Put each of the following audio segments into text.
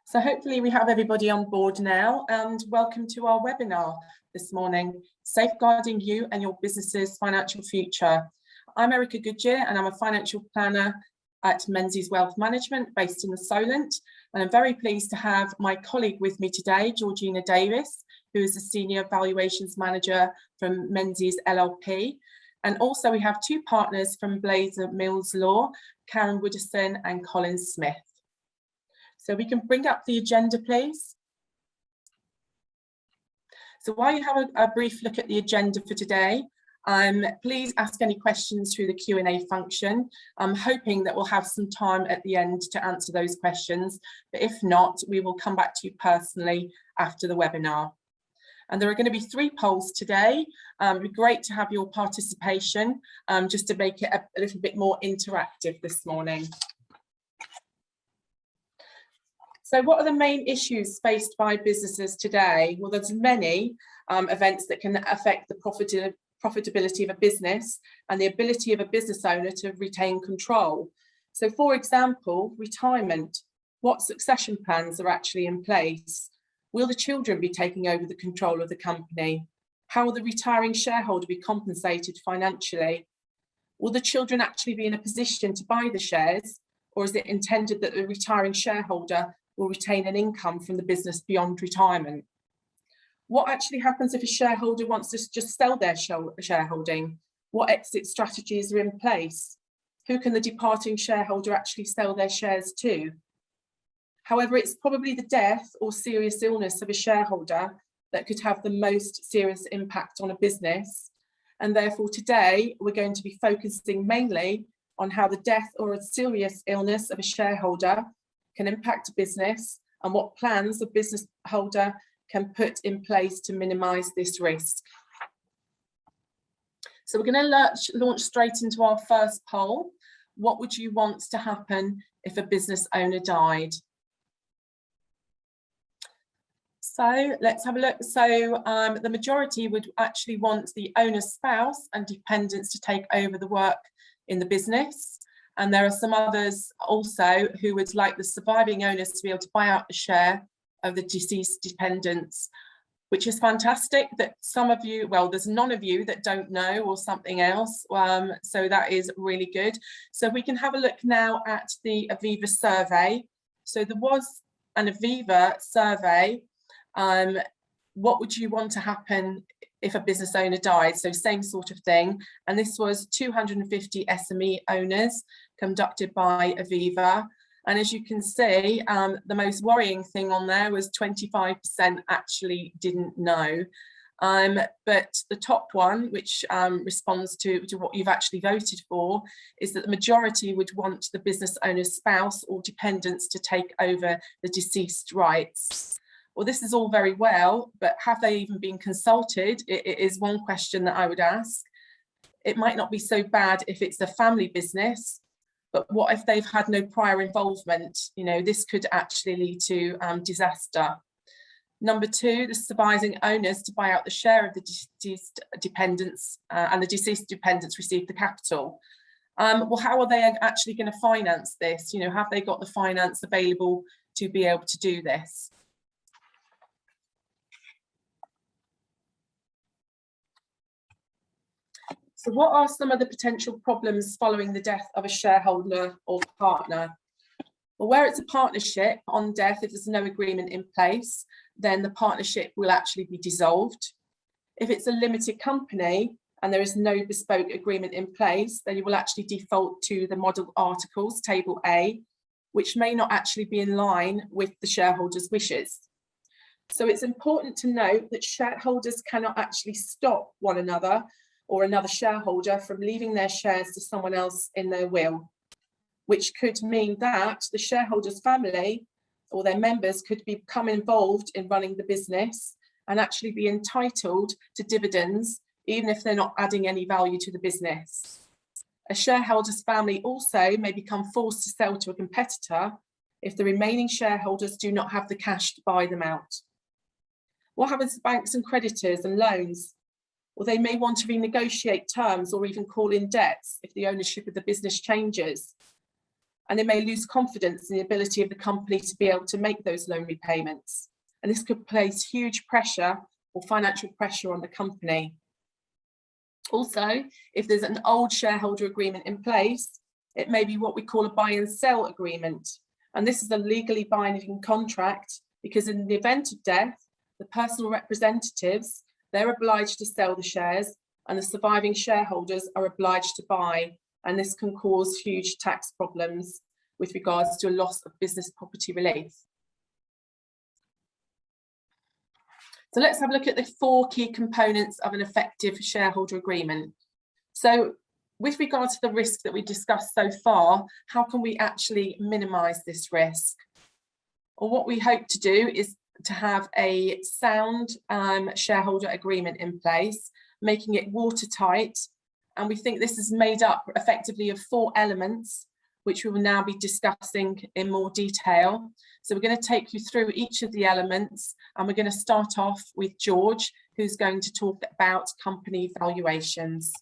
So hopefully we have everybody on board now, and welcome to our webinar this morning, Safeguarding You and Your Business's Financial Future. I'm Erica Goodyear and I'm a financial planner at Menzies Wealth Management based in the Solent. And I'm very pleased to have my colleague with me today, Georgina Davis, who is a Senior Valuations Manager from Menzies LLP. And also we have two partners from Blazer Mills Law, Karen Wooderson and Colin Smith. So we can bring up the agenda, please. So while you have a brief look at the agenda for today, please ask any questions through the Q&A function. I'm hoping that we'll have some time at the end to answer those questions, but if not, we will come back to you personally after the webinar. And there are going to be 3 polls today. It'd be great to have your participation, just to make it a little bit more interactive this morning. So what are the main issues faced by businesses today? Well, there's many events that can affect the profitability of a business and the ability of a business owner to retain control. So for example, retirement. What succession plans are actually in place? Will the children be taking over the control of the company? How will the retiring shareholder be compensated financially? Will the children actually be in a position to buy the shares, or is it intended that the retiring shareholder will retain an income from the business beyond retirement? What actually happens if a shareholder wants to just sell their shareholding? What exit strategies are in place? Who can the departing shareholder actually sell their shares to? However, it's probably the death or serious illness of a shareholder that could have the most serious impact on a business. And therefore today we're going to be focusing mainly on how the death or a serious illness of a shareholder can impact a business and what plans a business holder can put in place to minimise this risk. So we're going to launch straight into our first poll. What would you want to happen if a business owner died? So let's have a look. So the majority would actually want the owner's spouse and dependents to take over the work in the business. And there are some others also who would like the surviving owners to be able to buy out the share of the deceased dependents, which is fantastic that some of you, well, there's none of you that don't know or something else. So that is really good. So we can have a look now at the Aviva survey. So there was an Aviva survey. What would you want to happen if a business owner died? So same sort of thing. And this was 250 SME owners conducted by Aviva. And as you can see, the most worrying thing on there was 25% actually didn't know. But the top one, which responds to what you've actually voted for, is that the majority would want the business owner's spouse or dependents to take over the deceased rights. Well, this is all very well, but have they even been consulted? It is one question that I would ask. It might not be so bad if it's a family business, but what if they've had no prior involvement? You know, this could actually lead to disaster. Number 2, the surviving owners to buy out the share of the deceased dependents, and the deceased dependents receive the capital. Well, how are they actually going to finance this? You know, have they got the finance available to be able to do this? So what are some of the potential problems following the death of a shareholder or partner? Well, where it's a partnership, on death, if there's no agreement in place, then the partnership will actually be dissolved. If it's a limited company and there is no bespoke agreement in place, then you will actually default to the model articles, table A, which may not actually be in line with the shareholders' wishes. So it's important to note that shareholders cannot actually stop one another or another shareholder from leaving their shares to someone else in their will, which could mean that the shareholder's family or their members could become involved in running the business and actually be entitled to dividends, even if they're not adding any value to the business. A shareholder's family also may become forced to sell to a competitor if the remaining shareholders do not have the cash to buy them out. What happens to banks and creditors and loans? Well, they may want to renegotiate terms or even call in debts if the ownership of the business changes. and they may lose confidence in the ability of the company to be able to make those loan repayments. And this could place huge pressure or financial pressure on the company. Also, if there's an old shareholder agreement in place, it may be what we call a buy and sell agreement. And this is a legally binding contract because in the event of death, the personal representatives, they're obliged to sell the shares and the surviving shareholders are obliged to buy. And this can cause huge tax problems with regards to a loss of business property relief. So let's have a look at the 4 key components of an effective shareholder agreement. So with regard to the risk that we discussed so far, how can we actually minimise this risk? Well, what we hope to do is to have a sound shareholder agreement in place, making it watertight. And we think this is made up effectively of 4 elements, which we will now be discussing in more detail. So we're going to take you through each of the elements, and we're going to start off with George, who's going to talk about company valuations.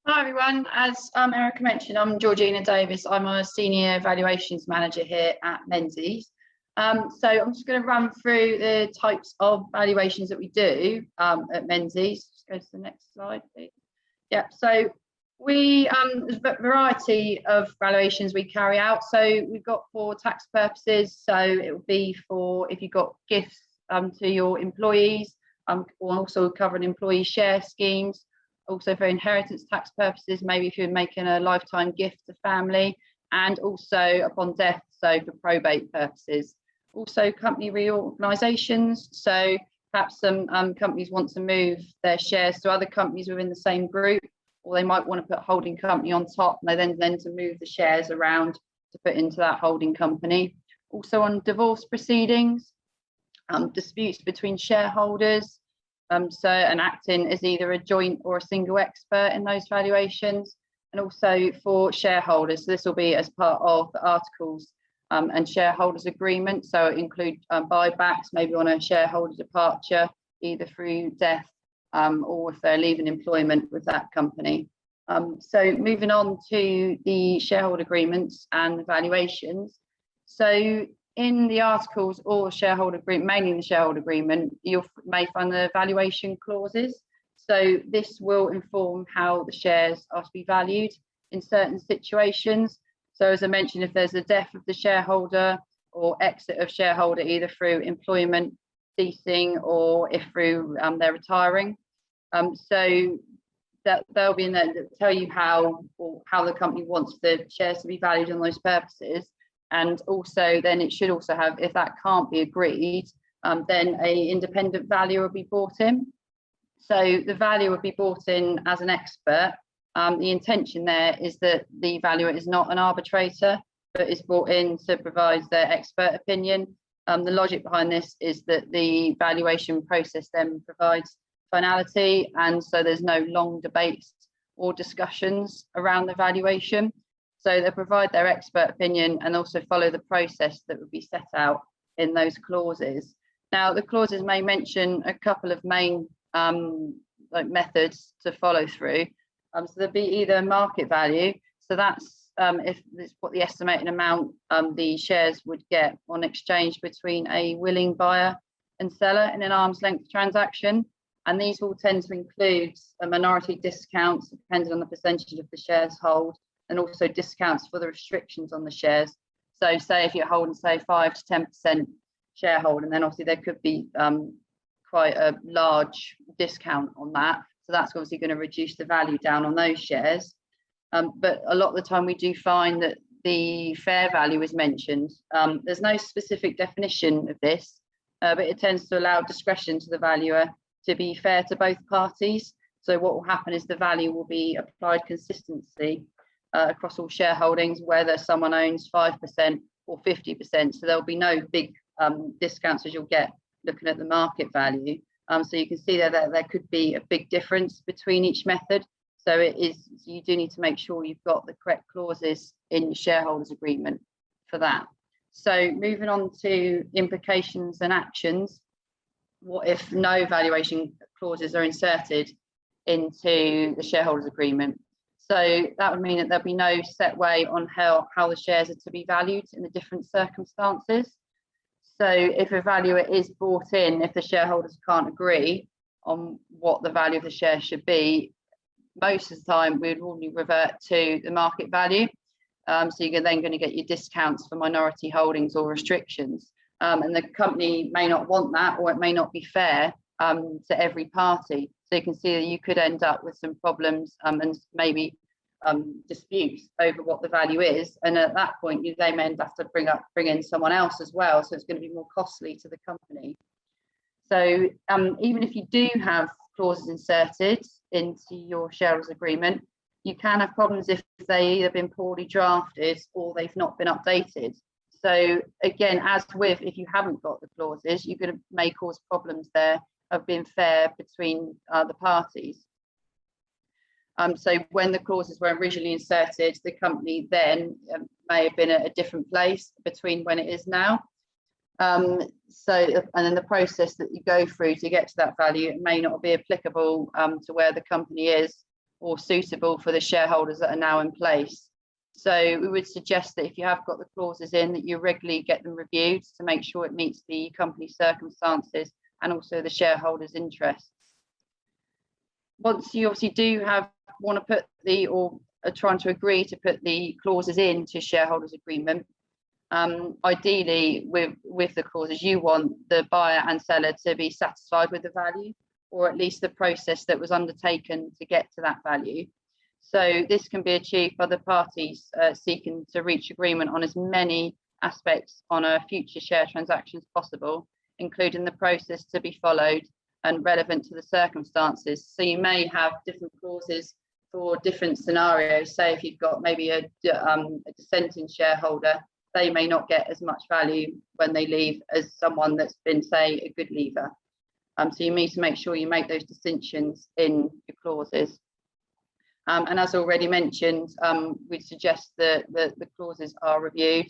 Hi everyone, as Erica mentioned, I'm Georgina Davis. I'm a Senior Valuations Manager here at Menzies. So I'm just going to run through the types of valuations that we do at Menzies. Just go to the next slide, please. Yeah, so there's a variety of valuations we carry out. So we've got for tax purposes, so it will be for if you've got gifts to your employees, or also covering employee share schemes. Also for inheritance tax purposes, maybe if you're making a lifetime gift to family, and also upon death, so for probate purposes. Also company reorganisations, so perhaps some companies want to move their shares to other companies within the same group, or they might want to put a holding company on top, and they then to move the shares around to put into that holding company. Also on divorce proceedings, disputes between shareholders, and acting as either a joint or a single expert in those valuations, and also for shareholders. So this will be as part of the articles and shareholders agreement. So it include buybacks, maybe on a shareholder departure, either through death or if they're leaving employment with that company. So moving on to the shareholder agreements and the valuations. So in the articles or shareholder agreement, mainly in the shareholder agreement, you may find the valuation clauses. So this will inform how the shares are to be valued in certain situations. So as I mentioned, if there's a death of the shareholder or exit of shareholder, either through employment ceasing or if through they're retiring. So that they'll be in there to tell you how the company wants the shares to be valued on those purposes. And also then it should also have, if that can't be agreed, then an independent valuer will be brought in. So the valuer would be brought in as an expert. The intention there is that the valuer is not an arbitrator, but is brought in to provide their expert opinion. The logic behind this is that the valuation process then provides finality, and so there's no long debates or discussions around the valuation. So they provide their expert opinion and also follow the process that would be set out in those clauses. Now, the clauses may mention a couple of main methods to follow through. So there'll be either market value. So that's if it's what the estimated amount the shares would get on exchange between a willing buyer and seller in an arm's length transaction. And these will tend to include minority discounts depending on the percentage of the shares hold, and also discounts for the restrictions on the shares. So say if you're holding, say, 5 to 10% shareholding, then obviously there could be quite a large discount on that. So that's obviously going to reduce the value down on those shares. But a lot of the time we do find that the fair value is mentioned. There's no specific definition of this, but it tends to allow discretion to the valuer to be fair to both parties. So what will happen is the value will be applied consistently across all shareholdings, whether someone owns 5% or 50%. So there'll be no big discounts as you'll get looking at the market value. So you can see that there could be a big difference between each method. So you do need to make sure you've got the correct clauses in your shareholders agreement for that. So moving on to implications and actions. What if no valuation clauses are inserted into the shareholders agreement? So that would mean that there'll be no set way on how the shares are to be valued in the different circumstances. So if a valuer is brought in, if the shareholders can't agree on what the value of the share should be, most of the time we would normally revert to the market value. So you're then going to get your discounts for minority holdings or restrictions. And the company may not want that, or it may not be fair to every party. So you can see that you could end up with some problems and maybe disputes over what the value is. And at that point, they may have to bring in someone else as well. So it's going to be more costly to the company. So even if you do have clauses inserted into your shareholders agreement, you can have problems if they either been poorly drafted or they've not been updated. So again, as with if you haven't got the clauses, may cause problems there of being fair between the parties. So when the clauses were originally inserted, the company then may have been at a different place between when it is now. And then the process that you go through to get to that value, it may not be applicable to where the company is or suitable for the shareholders that are now in place. So we would suggest that if you have got the clauses in, that you regularly get them reviewed to make sure it meets the company circumstances and also the shareholders' interests. Once you obviously want to put or are trying to agree to put the clauses into shareholders agreement, ideally with the clauses, you want the buyer and seller to be satisfied with the value, or at least the process that was undertaken to get to that value. So this can be achieved by the parties seeking to reach agreement on as many aspects on a future share transaction as possible, including the process to be followed and relevant to the circumstances. So you may have different clauses for different scenarios. Say if you've got maybe a dissenting shareholder, they may not get as much value when they leave as someone that's been, say, a good leaver. So you need to make sure you make those distinctions in your clauses. And as already mentioned, we'd suggest that the clauses are reviewed.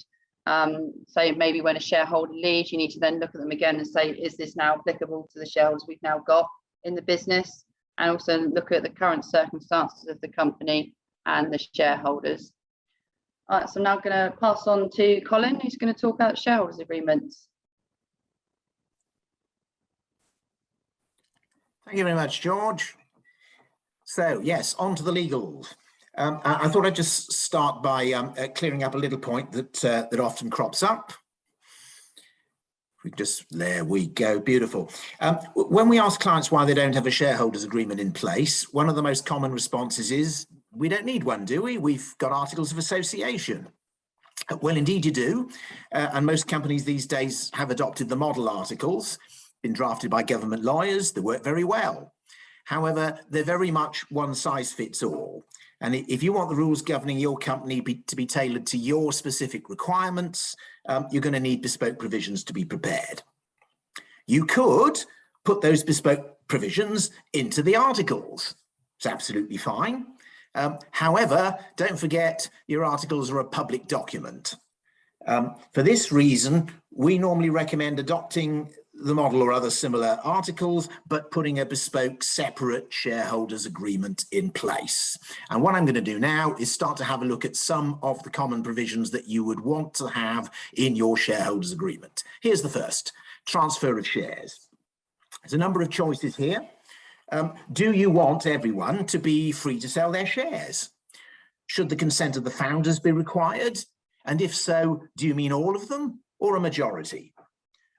So maybe when a shareholder leaves, you need to then look at them again and say, is this now applicable to the shareholders we've now got in the business? And also look at the current circumstances of the company and the shareholders. All right, so I'm now going to pass on to Colin, who's going to talk about shareholders agreements. Thank you very much, George. So yes, on to the legals. I thought I'd just start by clearing up a little point that often crops up. There we go, beautiful. When we ask clients why they don't have a shareholders agreement in place, one of the most common responses is, we don't need one, do we? We've got articles of association. Well, indeed you do. And most companies these days have adopted the model articles, been drafted by government lawyers, they work very well. However, they're very much one size fits all. And if you want the rules governing your company to be tailored to your specific requirements, you're going to need bespoke provisions to be prepared. You could put those bespoke provisions into the articles. It's absolutely fine. However, don't forget your articles are a public document. For this reason, we normally recommend adopting the model or other similar articles, but putting a bespoke separate shareholders agreement in place. And what I'm going to do now is start to have a look at some of the common provisions that you would want to have in your shareholders agreement. Here's the first: transfer of shares. There's a number of choices here. Do you want everyone to be free to sell their shares? Should the consent of the founders be required? And if so, do you mean all of them or a majority?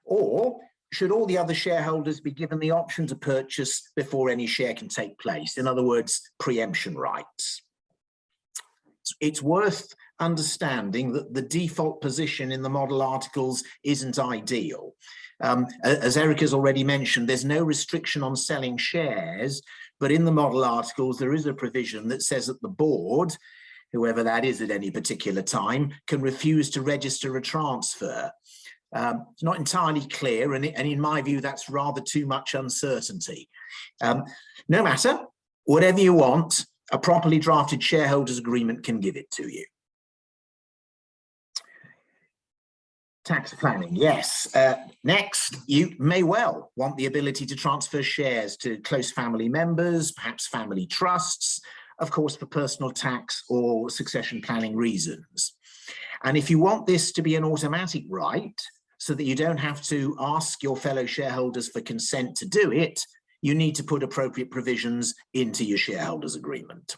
Or should all the other shareholders be given the option to purchase before any share can take place? In other words, preemption rights. It's worth understanding that the default position in the model articles isn't ideal. As Eric has already mentioned, there's no restriction on selling shares, but in the model articles, there is a provision that says that the board, whoever that is at any particular time, can refuse to register a transfer. It's not entirely clear, and in my view, that's rather too much uncertainty. No matter, whatever you want, a properly drafted shareholders agreement can give it to you. Tax planning, yes. Next, you may well want the ability to transfer shares to close family members, perhaps family trusts, of course, for personal tax or succession planning reasons. And if you want this to be an automatic right, so that you don't have to ask your fellow shareholders for consent to do it, you need to put appropriate provisions into your shareholders agreement.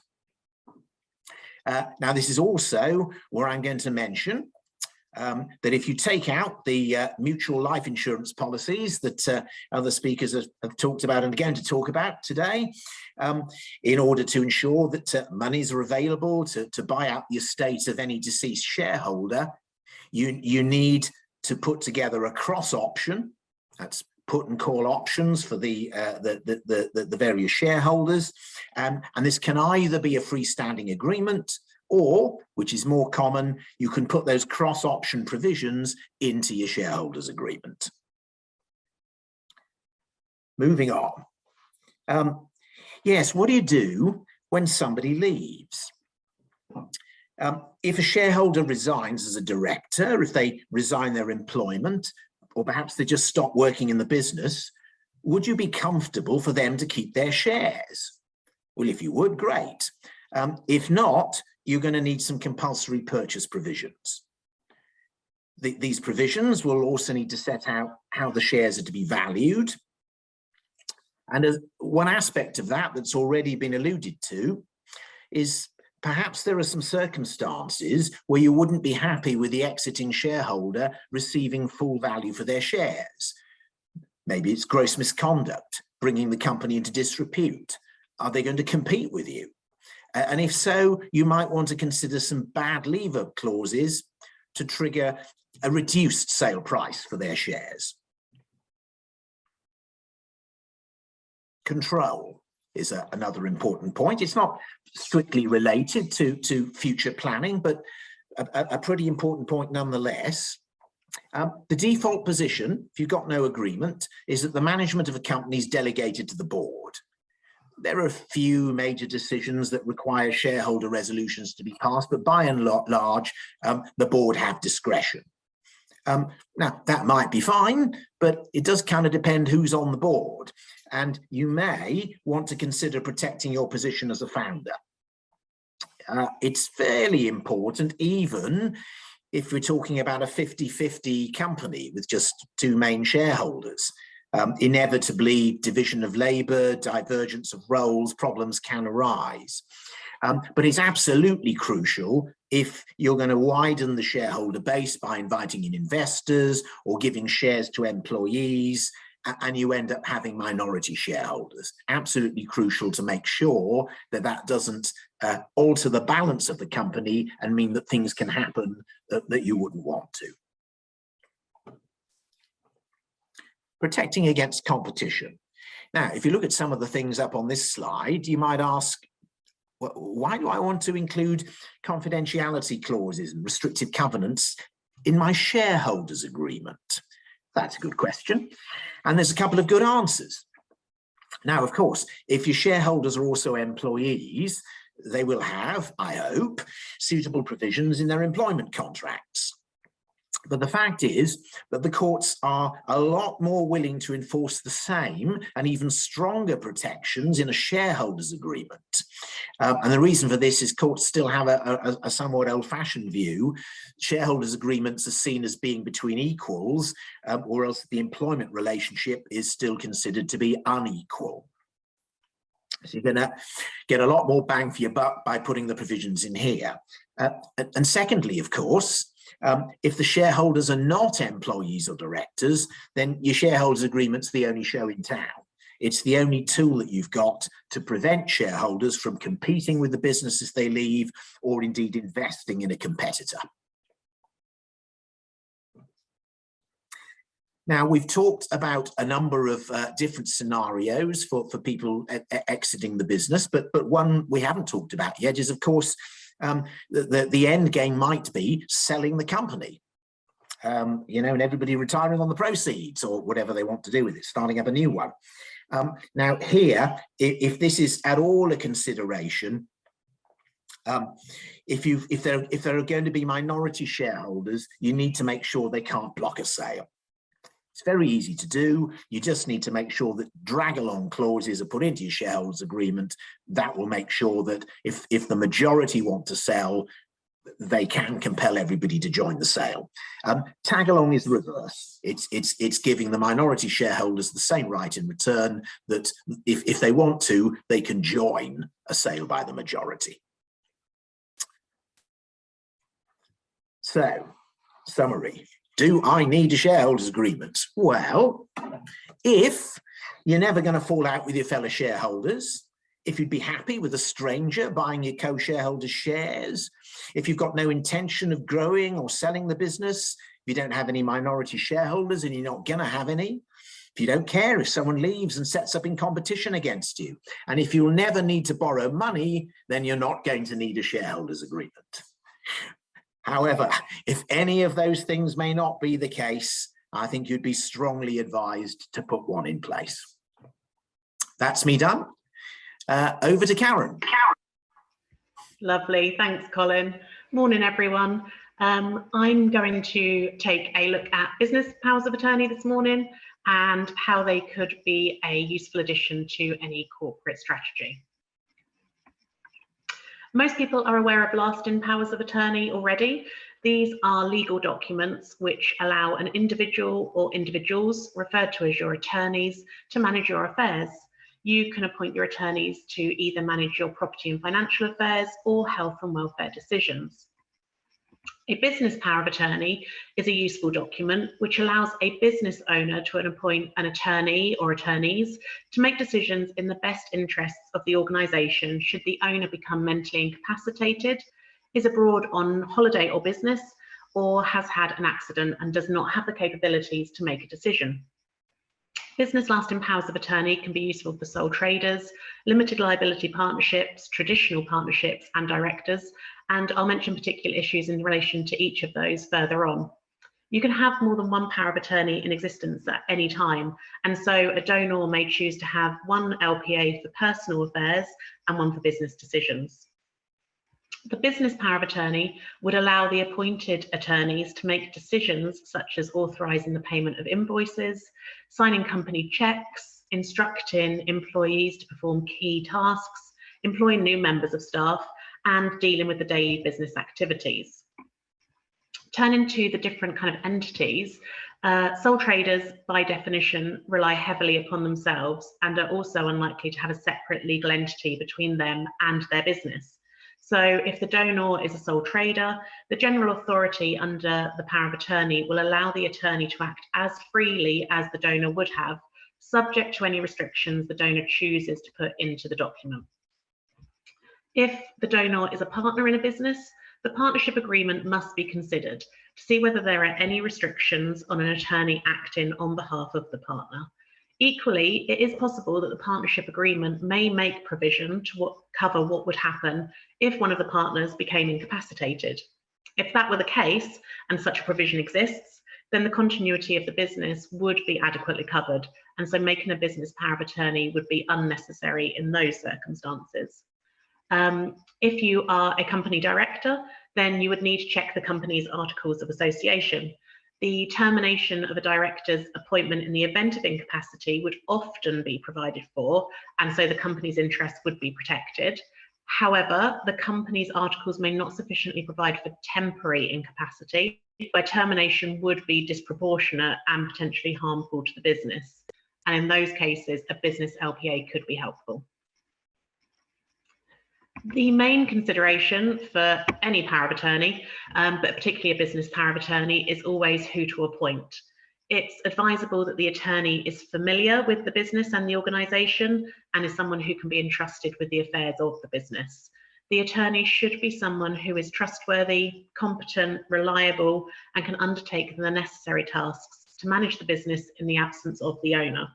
Now, this is also where I'm going to mention that if you take out the mutual life insurance policies that other speakers have talked about and are going to talk about today, in order to ensure that monies are available to buy out the estate of any deceased shareholder, you need to put together a cross option. That's put and call options for the various shareholders, and this can either be a freestanding agreement, or, which is more common, you can put those cross option provisions into your shareholders agreement. Moving on. Yes, what do you do when somebody leaves? If a shareholder resigns as a director, if they resign their employment, or perhaps they just stop working in the business, would you be comfortable for them to keep their shares? Well, if you would, great. If not, you're going to need some compulsory purchase provisions. These provisions will also need to set out how the shares are to be valued. And as one aspect of that that's already been alluded to is perhaps there are some circumstances where you wouldn't be happy with the exiting shareholder receiving full value for their shares. Maybe it's gross misconduct, bringing the company into disrepute. Are they going to compete with you? And if so, you might want to consider some bad leaver clauses to trigger a reduced sale price for their shares. Control is another important point. It's not strictly related to future planning, but a pretty important point nonetheless. The default position, if you've got no agreement, is that the management of a company is delegated to the board. There are a few major decisions that require shareholder resolutions to be passed, but by and large, the board have discretion. Now, that might be fine, but it does kind of depend who's on the board. And you may want to consider protecting your position as a founder. It's fairly important, even if we're talking about a 50-50 company with just two main shareholders. Inevitably, division of labor, divergence of roles, problems can arise. But it's absolutely crucial if you're going to widen the shareholder base by inviting in investors or giving shares to employees, and you end up having minority shareholders. Absolutely crucial to make sure that that doesn't alter the balance of the company and mean that things can happen that you wouldn't want to. Protecting against competition. Now, if you look at some of the things up on this slide, you might ask, why do I want to include confidentiality clauses and restrictive covenants in my shareholders agreement? That's a good question. And there's a couple of good answers. Now, of course, if your shareholders are also employees, they will have, I hope, suitable provisions in their employment contracts. But the fact is that the courts are a lot more willing to enforce the same and even stronger protections in a shareholders agreement. And the reason for this is courts still have a somewhat old-fashioned view. Shareholders agreements are seen as being between equals, or else the employment relationship is still considered to be unequal. So you're going to get a lot more bang for your buck by putting the provisions in here. And secondly, of course, if the shareholders are not employees or directors, then your shareholders agreement's the only show in town. It's the only tool that you've got to prevent shareholders from competing with the businesses they leave, or indeed investing in a competitor. Now, we've talked about a number of different scenarios for people exiting the business, but one we haven't talked about yet is, of course, the end game might be selling the company, you know, and everybody retiring on the proceeds or whatever they want to do with it, starting up a new one. Now here, if this is at all a consideration, if there are going to be minority shareholders, you need to make sure they can't block a sale. It's very easy to do. You just need to make sure that drag-along clauses are put into your shareholders agreement. That will make sure that if the majority want to sell, they can compel everybody to join the sale. Tag-along is the reverse. It's giving the minority shareholders the same right in return, that if they want to, they can join a sale by the majority. So, summary. Do I need a shareholders agreement? Well, if you're never going to fall out with your fellow shareholders, if you'd be happy with a stranger buying your co-shareholders' shares, if you've got no intention of growing or selling the business, if you don't have any minority shareholders and you're not going to have any, if you don't care if someone leaves and sets up in competition against you, and if you'll never need to borrow money, then you're not going to need a shareholders agreement. However, if any of those things may not be the case, I think you'd be strongly advised to put one in place. That's me done. Over to Karen. Lovely, thanks Colin. Morning everyone. I'm going to take a look at business powers of attorney this morning and how they could be a useful addition to any corporate strategy. Most people are aware of lasting powers of attorney already. These are legal documents which allow an individual or individuals, referred to as your attorneys, to manage your affairs. You can appoint your attorneys to either manage your property and financial affairs or health and welfare decisions. A business power of attorney is a useful document which allows a business owner to appoint an attorney or attorneys to make decisions in the best interests of the organisation should the owner become mentally incapacitated, is abroad on holiday or business, or has had an accident and does not have the capabilities to make a decision. Business lasting powers of attorney can be useful for sole traders, limited liability partnerships, traditional partnerships and directors, and I'll mention particular issues in relation to each of those further on. You can have more than one power of attorney in existence at any time, and so a donor may choose to have one LPA for personal affairs and one for business decisions. The business power of attorney would allow the appointed attorneys to make decisions such as authorising the payment of invoices, signing company checks, instructing employees to perform key tasks, employing new members of staff, and dealing with the daily business activities. Turning to the different kind of entities, sole traders by definition rely heavily upon themselves and are also unlikely to have a separate legal entity between them and their business. So if the donor is a sole trader, the general authority under the power of attorney will allow the attorney to act as freely as the donor would have, subject to any restrictions the donor chooses to put into the document. If the donor is a partner in a business, the partnership agreement must be considered to see whether there are any restrictions on an attorney acting on behalf of the partner. Equally, it is possible that the partnership agreement may make provision to cover what would happen if one of the partners became incapacitated. If that were the case, and such a provision exists, then the continuity of the business would be adequately covered, and so making a business power of attorney would be unnecessary in those circumstances. If you are a company director, then you would need to check the company's articles of association. The termination of a director's appointment in the event of incapacity would often be provided for, and so the company's interests would be protected. However, the company's articles may not sufficiently provide for temporary incapacity, where termination would be disproportionate and potentially harmful to the business. And in those cases, a business LPA could be helpful. The main consideration for any power of attorney, but particularly a business power of attorney, is always who to appoint. It's advisable that the attorney is familiar with the business and the organisation and is someone who can be entrusted with the affairs of the business. The attorney should be someone who is trustworthy, competent, reliable, and can undertake the necessary tasks to manage the business in the absence of the owner.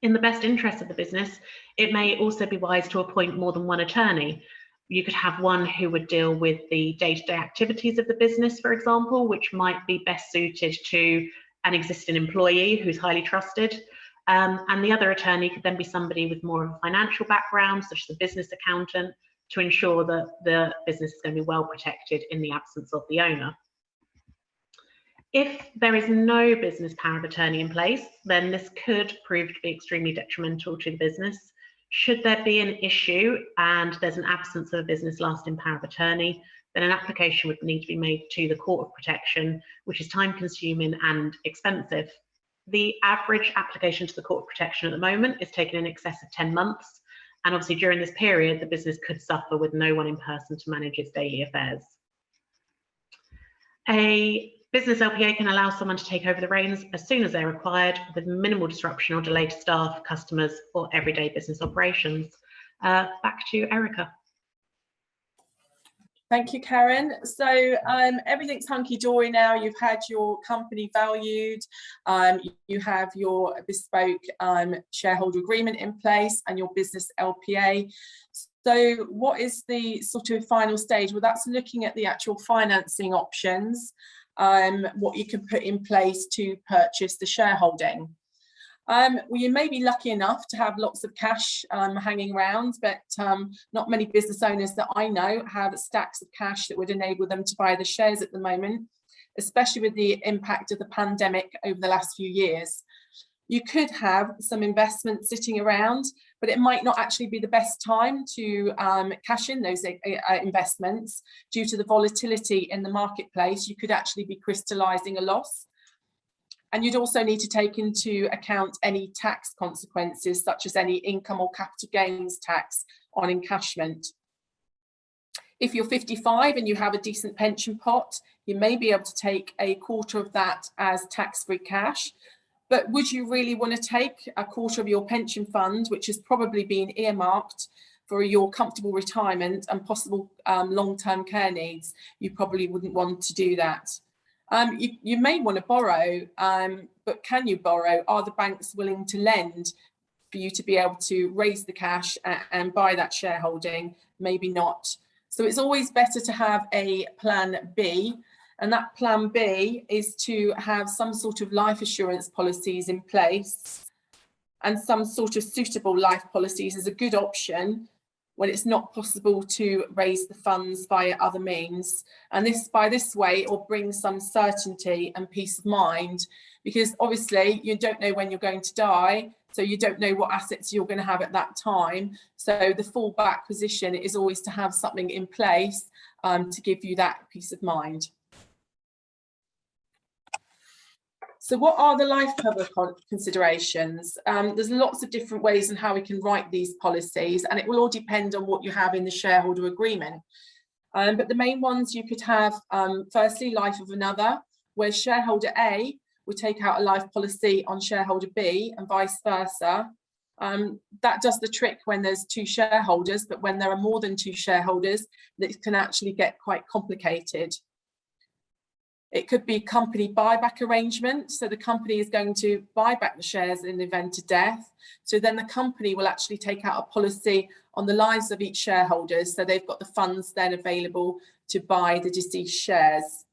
In the best interest of the business, it may also be wise to appoint more than one attorney. You could have one who would deal with the day-to-day activities of the business, for example, which might be best suited to an existing employee who's highly trusted. And the other attorney could then be somebody with more of a financial background, such as a business accountant, to ensure that the business is going to be well protected in the absence of the owner. If there is no business power of attorney in place, then this could prove to be extremely detrimental to the business. Should there be an issue and there's an absence of a business lasting power of attorney, then an application would need to be made to the Court of Protection, which is time consuming and expensive. The average application to the Court of Protection at the moment is taking in excess of 10 months. And obviously during this period, the business could suffer with no one in person to manage its daily affairs. A business LPA can allow someone to take over the reins as soon as they're required with minimal disruption or delay to staff, customers, or everyday business operations. Back to Erica. Thank you, Karen. So everything's hunky-dory now. You've had your company valued, you have your bespoke shareholder agreement in place and your business LPA. So what is the sort of final stage? Well, that's looking at the actual financing options, what you can put in place to purchase the shareholding. Well, you may be lucky enough to have lots of cash hanging around, but not many business owners that I know have stacks of cash that would enable them to buy the shares at the moment, especially with the impact of the pandemic over the last few years. You could have some investment sitting around, but it might not actually be the best time to cash in those investments due to the volatility in the marketplace. You could actually be crystallizing a loss. And you'd also need to take into account any tax consequences, such as any income or capital gains tax on encashment. If you're 55 and you have a decent pension pot, you may be able to take a quarter of that as tax-free cash. But would you really want to take a quarter of your pension fund, which has probably been earmarked for your comfortable retirement and possible long-term care needs? You probably wouldn't want to do that. You may want to borrow, but can you borrow? Are the banks willing to lend for you to be able to raise the cash and buy that shareholding? Maybe not. So it's always better to have a plan B. And that plan B is to have some sort of life assurance policies in place, and some sort of suitable life policies is a good option when it's not possible to raise the funds via other means. And by this way, it will bring some certainty and peace of mind, because obviously you don't know when you're going to die, so you don't know what assets you're going to have at that time. So the fallback position is always to have something in place to give you that peace of mind. So what are the life cover considerations? There's lots of different ways in how we can write these policies, and it will all depend on what you have in the shareholder agreement. But the main ones you could have, firstly, life of another, where shareholder A would take out a life policy on shareholder B and vice versa. That does the trick when there's two shareholders, but when there are more than two shareholders, that can actually get quite complicated. It could be company buyback arrangement. So the company is going to buy back the shares in the event of death. So then the company will actually take out a policy on the lives of each shareholder. So they've got the funds then available to buy the deceased shares.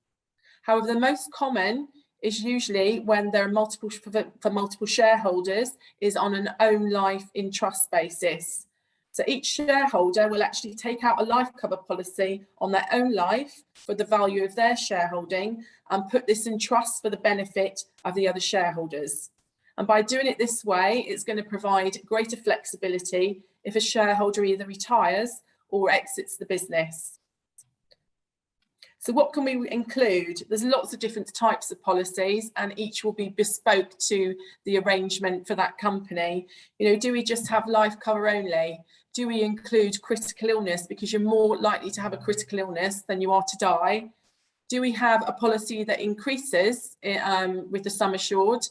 However, the most common is usually when there are multiple shareholders is on an own life in trust basis. So each shareholder will actually take out a life cover policy on their own life for the value of their shareholding and put this in trust for the benefit of the other shareholders. And by doing it this way, it's going to provide greater flexibility if a shareholder either retires or exits the business. So what can we include? There's lots of different types of policies, and each will be bespoke to the arrangement for that company. You know, do we just have life cover only? Do we include critical illness because you're more likely to have a critical illness than you are to die? Do we have a policy that increases with the sum assured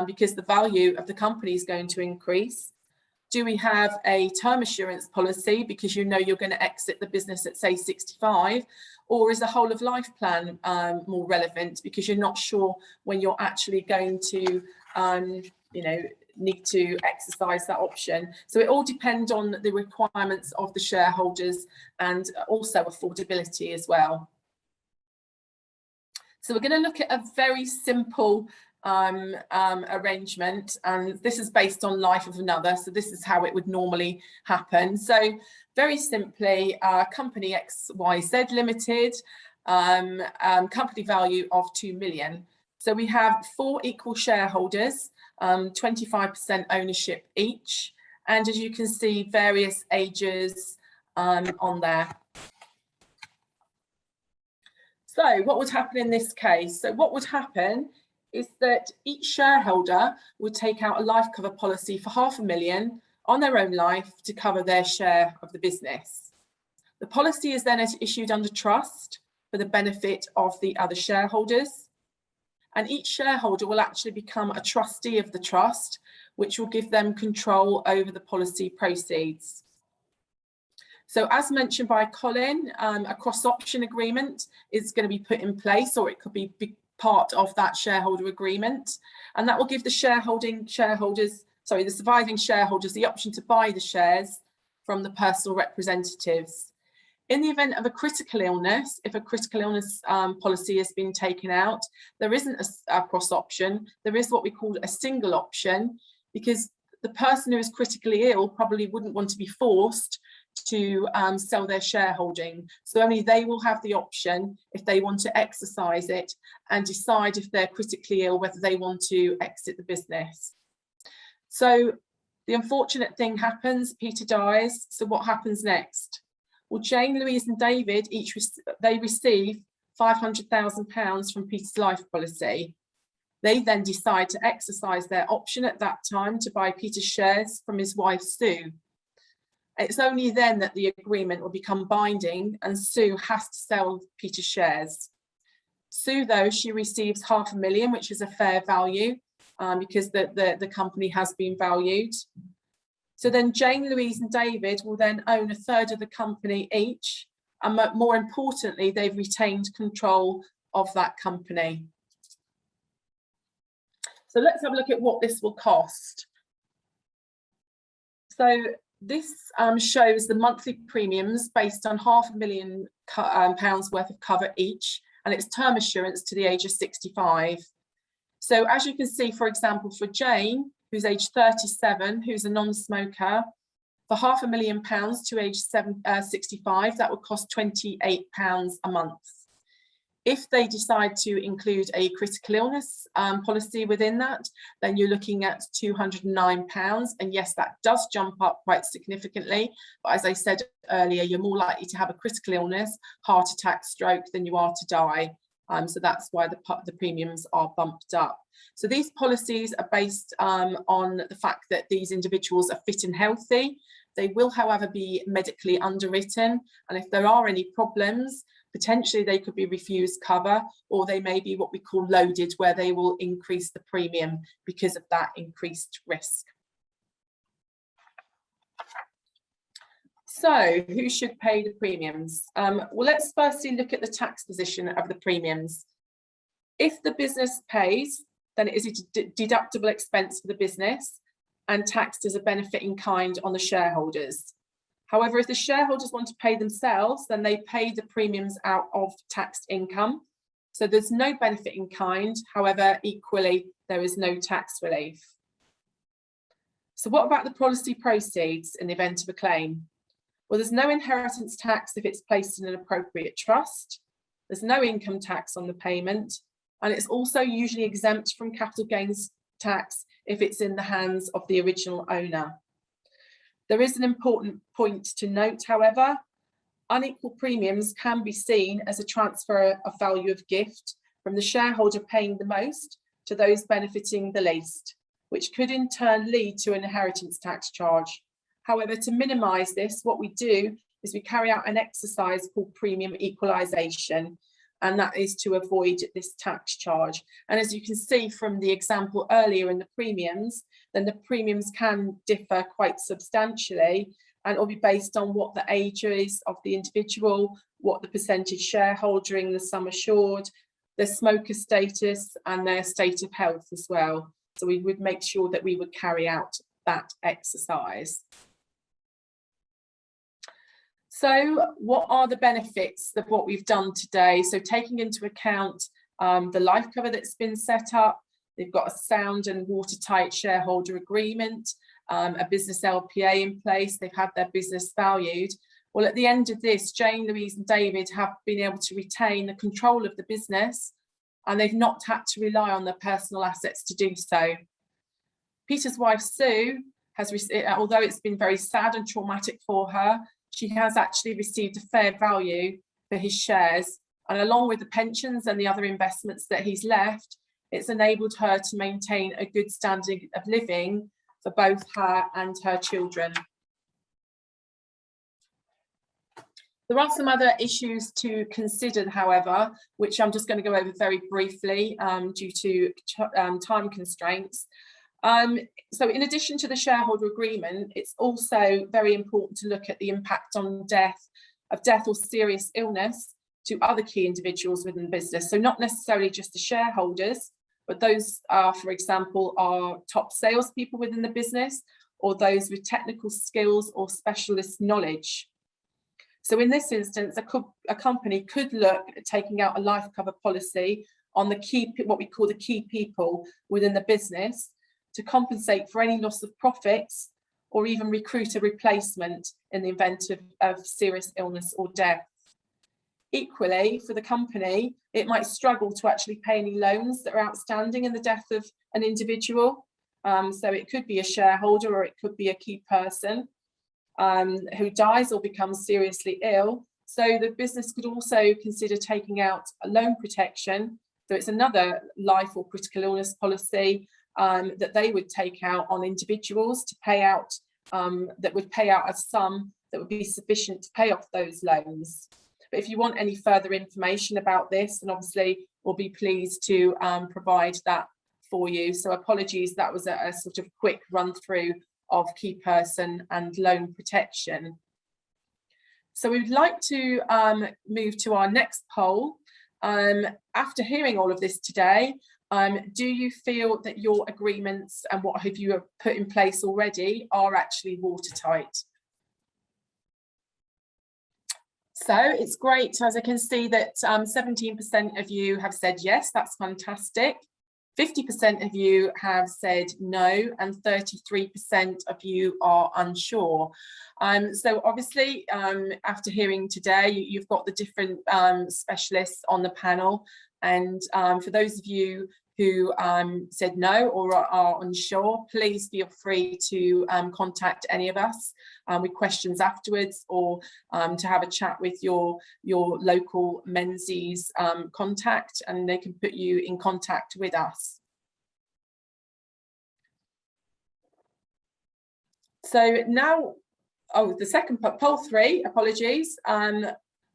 because the value of the company is going to increase? Do we have a term assurance policy because you know you're going to exit the business at, say, 65? Or is a whole of life plan more relevant because you're not sure when you're actually going to, need to exercise that option? So it all depends on the requirements of the shareholders and also affordability as well. So we're going to look at a very simple arrangement, and this is based on life of another. So this is how it would normally happen. So very simply, company XYZ Limited, company value of 2 million. So we have 4 equal shareholders, 25% ownership each. And as you can see, various ages on there. So what would happen in this case? So what would happen is that each shareholder would take out a life cover policy for £500,000 on their own life to cover their share of the business. The policy is then issued under trust for the benefit of the other shareholders. And each shareholder will actually become a trustee of the trust, which will give them control over the policy proceeds. So as mentioned by Colin, a cross-option agreement is going to be put in place, or it could be part of that shareholder agreement. And that will give the surviving shareholders the option to buy the shares from the personal representatives. In the event of a critical illness, if a critical illness policy has been taken out, there isn't a cross option. There is what we call a single option, because the person who is critically ill probably wouldn't want to be forced to sell their shareholding. So only they will have the option, if they want to exercise it and decide if they're critically ill, whether they want to exit the business. So the unfortunate thing happens, Peter dies. So what happens next? Well, Jane, Louise and David they receive £500,000 from Peter's life policy. They then decide to exercise their option at that time to buy Peter's shares from his wife Sue. It's only then that the agreement will become binding and Sue has to sell Peter's shares. Sue, though, she receives £500,000, which is a fair value because the company has been valued. So then Jane, Louise and David will then own a third of the company each, and more importantly, they've retained control of that company. So let's have a look at what this will cost. So this shows the monthly premiums based on £500,000 worth of cover each, and it's term assurance to the age of 65. So as you can see, for example, for Jane, who's age 37, who's a non-smoker, for £500,000 to age 65, that would cost £28 a month. If they decide to include a critical illness policy within that, then you're looking at £209. And yes, that does jump up quite significantly. But as I said earlier, you're more likely to have a critical illness, heart attack, stroke, than you are to die. So that's why the premiums are bumped up. So these policies are based on the fact that these individuals are fit and healthy. They will, however, be medically underwritten. And if there are any problems, potentially they could be refused cover, or they may be what we call loaded, where they will increase the premium because of that increased risk. So who should pay the premiums? Well, let's firstly look at the tax position of the premiums. If the business pays, then it is a deductible expense for the business and taxed as a benefit in kind on the shareholders. However, if the shareholders want to pay themselves, then they pay the premiums out of taxed income. So there's no benefit in kind. However, equally, there is no tax relief. So what about the policy proceeds in the event of a claim? Well, there's no inheritance tax if it's placed in an appropriate trust. There's no income tax on the payment. And it's also usually exempt from capital gains tax if it's in the hands of the original owner. There is an important point to note, however. Unequal premiums can be seen as a transfer of value of gift from the shareholder paying the most to those benefiting the least, which could in turn lead to an inheritance tax charge. However, to minimise this, what we do is we carry out an exercise called premium equalisation, and that is to avoid this tax charge. And as you can see from the example earlier in the premiums, then the premiums can differ quite substantially, and it will be based on what the age is of the individual, what the percentage shareholdering, the sum assured, their smoker status, and their state of health as well. So we would make sure that we would carry out that exercise. So what are the benefits of what we've done today? So taking into account the life cover that's been set up, they've got a sound and watertight shareholder agreement, a business LPA in place, they've had their business valued. Well, at the end of this, Jane, Louise and David have been able to retain the control of the business and they've not had to rely on their personal assets to do so. Peter's wife, Sue, has received, although it's been very sad and traumatic for her, she has actually received a fair value for his shares. And along with the pensions and the other investments that he's left, it's enabled her to maintain a good standard of living for both her and her children. There are some other issues to consider, however, which I'm just going to go over very briefly due to time constraints. So in addition to the shareholder agreement, it's also very important to look at the impact on death or serious illness to other key individuals within the business. So not necessarily just the shareholders, but those are, for example, our top salespeople within the business, or those with technical skills or specialist knowledge. So in this instance, a company could look at taking out a life cover policy on what we call the key people within the business, to compensate for any loss of profits, or even recruit a replacement in the event of serious illness or death. Equally, for the company, it might struggle to actually pay any loans that are outstanding in the death of an individual. So it could be a shareholder, or it could be a key person who dies or becomes seriously ill. So the business could also consider taking out a loan protection. So it's another life or critical illness policy that they would take out on individuals to pay out, that would pay out a sum that would be sufficient to pay off those loans. But if you want any further information about this, then obviously we'll be pleased to provide that for you. So apologies, that was a sort of quick run through of key person and loan protection. So we'd like to move to our next poll. After hearing all of this today, do you feel that your agreements and what have you put in place already are actually watertight? So it's great, as I can see that 17% of you have said yes, that's fantastic. 50% of you have said no, and 33% of you are unsure. So obviously, after hearing today, you've got the different specialists on the panel. And for those of you who said no or are unsure, please feel free to contact any of us with questions afterwards, or to have a chat with your local Menzies contact, and they can put you in contact with us. So now, the second poll 3, apologies.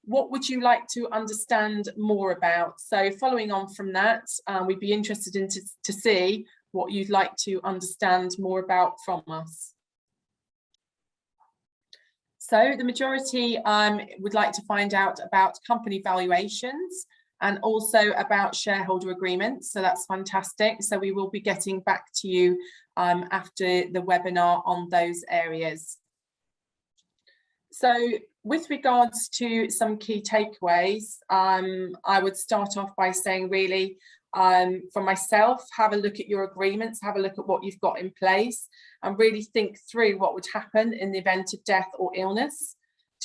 What would you like to understand more about? So following on from that, we'd be interested in to see what you'd like to understand more about from us. So the majority would like to find out about company valuations and also about shareholder agreements. So that's fantastic. So we will be getting back to you after the webinar on those areas. So with regards to some key takeaways, I would start off by saying, really, for myself, have a look at your agreements, have a look at what you've got in place, and really think through what would happen in the event of death or illness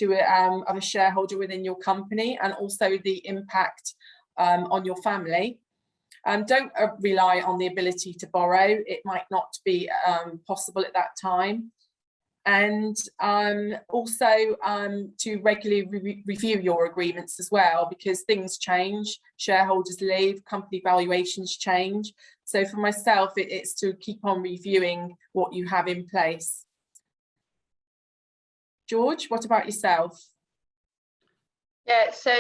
of a shareholder within your company, and also the impact on your family. Don't rely on the ability to borrow. It might not be possible at that time. And also to regularly review your agreements as well, because things change, shareholders leave, company valuations change. So for myself, it's to keep on reviewing what you have in place. George, what about yourself? Yeah, so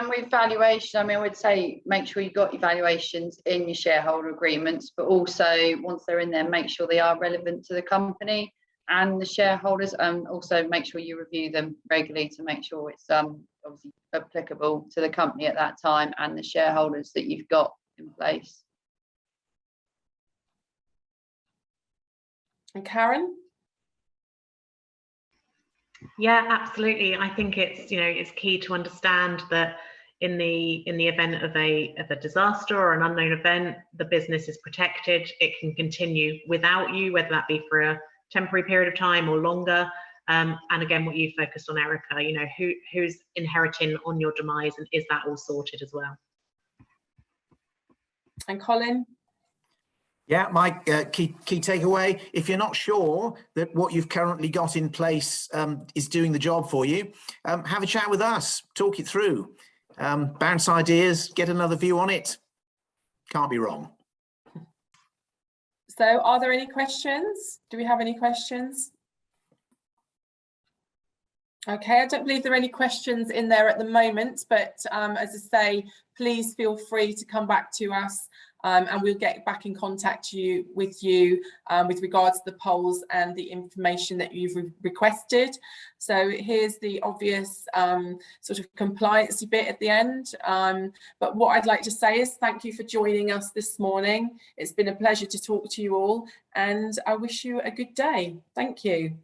with valuation, I mean, I would say make sure you've got your valuations in your shareholder agreements, but also once they're in there, make sure they are relevant to the company and the shareholders, and also make sure you review them regularly to make sure it's obviously applicable to the company at that time and the shareholders that you've got in place. And Karen? Yeah, absolutely. I think it's key to understand that in the event of a disaster or an unknown event, the business is protected. It can continue without you, whether that be for a temporary period of time or longer. And again, what you focused on, Erica, who's inheriting on your demise, and is that all sorted as well? And Colin? Yeah, my key takeaway, if you're not sure that what you've currently got in place is doing the job for you, have a chat with us, talk it through, bounce ideas, get another view on it. Can't be wrong. So are there any questions? Do we have any questions? Okay, I don't believe there are any questions in there at the moment, but as I say, please feel free to come back to us and we'll get back in contact with regards to the polls and the information that you've requested. So here's the obvious sort of compliance bit at the end. But what I'd like to say is thank you for joining us this morning. It's been a pleasure to talk to you all, and I wish you a good day. Thank you.